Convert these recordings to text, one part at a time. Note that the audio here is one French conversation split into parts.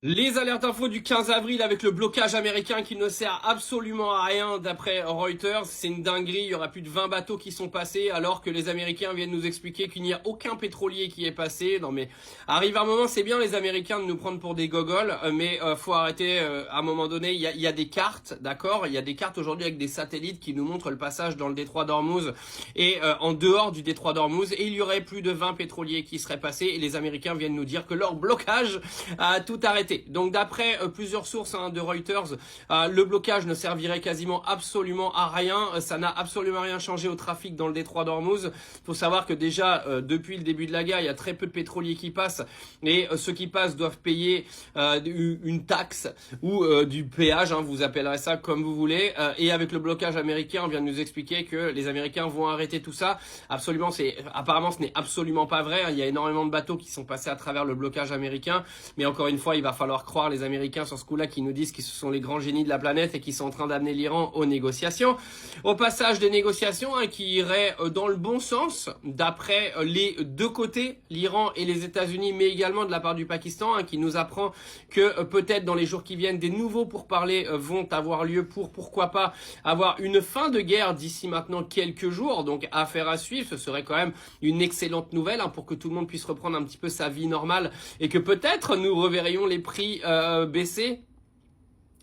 Les alertes infos du 15 avril avec le blocage américain qui ne sert absolument à rien d'après Reuters. C'est une dinguerie, il y aura plus de 20 bateaux qui sont passés alors que les Américains viennent nous expliquer qu'il n'y a aucun pétrolier qui est passé. Non mais arrive un moment, c'est bien les Américains de nous prendre pour des gogoles, mais faut arrêter à un moment donné. Il y a des cartes, d'accord. Il y a des cartes aujourd'hui avec des satellites qui nous montrent le passage dans le détroit d'Ormuz et en dehors du détroit d'Ormuz. Et il y aurait plus de 20 pétroliers qui seraient passés et les Américains viennent nous dire que leur blocage a tout arrêté. Donc d'après plusieurs sources de Reuters, le blocage ne servirait quasiment absolument à rien. Ça n'a absolument rien changé au trafic dans le détroit d'Ormuz. Il faut savoir que déjà depuis le début de la guerre, il y a très peu de pétroliers qui passent et ceux qui passent doivent payer une taxe ou du péage, vous appellerez ça comme vous voulez. Et avec le blocage américain, on vient de nous expliquer que les Américains vont arrêter tout ça. Apparemment, ce n'est absolument pas vrai. Il y a énormément de bateaux qui sont passés à travers le blocage américain, mais encore une fois, il va falloir croire les Américains sur ce coup-là qui nous disent qu'ils sont les grands génies de la planète et qui sont en train d'amener l'Iran aux négociations. Au passage des négociations qui iraient dans le bon sens d'après les deux côtés, l'Iran et les États-Unis, mais également de la part du Pakistan qui nous apprend que peut-être dans les jours qui viennent, des nouveaux pourparlers vont avoir lieu pour pourquoi pas avoir une fin de guerre d'ici maintenant quelques jours. Donc affaire à suivre, ce serait quand même une excellente nouvelle pour que tout le monde puisse reprendre un petit peu sa vie normale et que peut-être nous reverrions les prix baisser.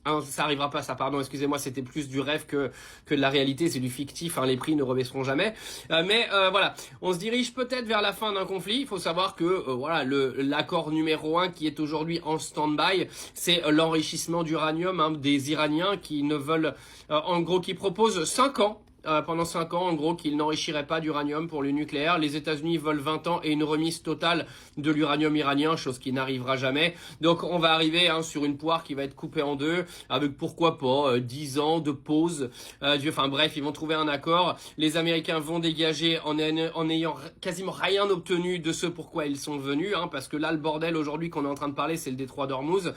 Ah non, ça arrivera pas, ça, pardon, excusez-moi, c'était plus du rêve que de la réalité, c'est du fictif, les prix ne rebaisseront jamais. Mais voilà, on se dirige peut-être vers la fin d'un conflit. Il faut savoir que voilà, l'accord numéro 1 qui est aujourd'hui en stand-by, c'est l'enrichissement d'uranium des Iraniens qui ne veulent, en gros, qui proposent 5 ans. Pendant 5 ans, en gros, qu'ils n'enrichiraient pas d'uranium pour le nucléaire. Les États-Unis veulent 20 ans et une remise totale de l'uranium iranien, chose qui n'arrivera jamais. Donc, on va arriver sur une poire qui va être coupée en deux, avec pourquoi pas 10 ans de pause. Enfin bref, ils vont trouver un accord. Les Américains vont dégager en ayant quasiment rien obtenu de ce pourquoi ils sont venus, parce que là, le bordel aujourd'hui qu'on est en train de parler, c'est le détroit d'Ormuz.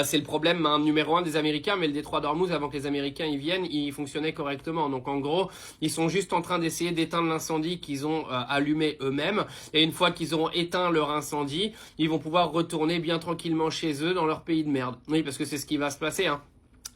C'est le problème numéro 1 des Américains, mais le détroit d'Ormuz, avant que les Américains y viennent, il fonctionnait correctement. Donc, en gros, ils sont juste en train d'essayer d'éteindre l'incendie qu'ils ont allumé eux-mêmes. Et une fois qu'ils auront éteint leur incendie, ils vont pouvoir retourner bien tranquillement chez eux dans leur pays de merde. Oui, parce que c'est ce qui va se passer,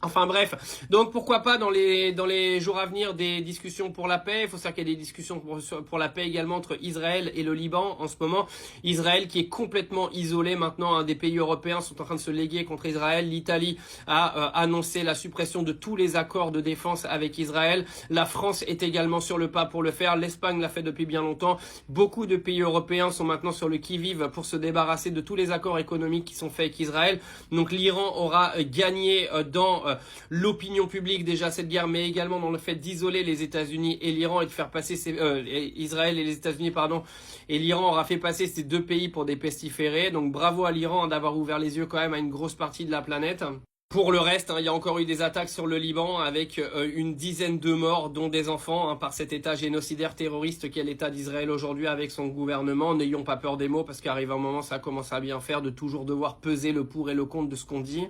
Enfin bref, donc pourquoi pas dans les jours à venir des discussions pour la paix. Il faut savoir qu'il y a des discussions pour la paix également entre Israël et le Liban en ce moment. Israël qui est complètement isolé maintenant, des pays européens sont en train de se léguer contre Israël. L'Italie a annoncé la suppression de tous les accords de défense avec Israël. La France est également sur le pas pour le faire. L'Espagne l'a fait depuis bien longtemps. Beaucoup de pays européens sont maintenant sur le qui-vive pour se débarrasser de tous les accords économiques qui sont faits avec Israël. Donc l'Iran aura gagné dans l'opinion publique déjà cette guerre, mais également dans le fait d'isoler les États-Unis et l'Iran et de faire passer Israël et les États-Unis et l'Iran aura fait passer ces deux pays pour des pestiférés. Donc bravo à l'Iran d'avoir ouvert les yeux quand même à une grosse partie de la planète. Pour le reste, il y a encore eu des attaques sur le Liban avec une dizaine de morts, dont des enfants, par cet état génocidaire terroriste qu'est l'État d'Israël aujourd'hui avec son gouvernement. N'ayons pas peur des mots parce qu'arrive un moment, ça commence à bien faire de toujours devoir peser le pour et le contre de ce qu'on dit.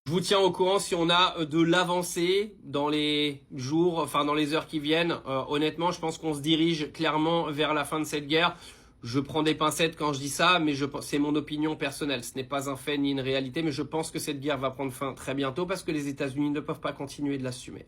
Je vous tiens au courant si on a de l'avancée dans les jours, dans les heures qui viennent. Honnêtement, je pense qu'on se dirige clairement vers la fin de cette guerre. Je prends des pincettes quand je dis ça, mais c'est mon opinion personnelle. Ce n'est pas un fait ni une réalité, mais je pense que cette guerre va prendre fin très bientôt parce que les États-Unis ne peuvent pas continuer de l'assumer.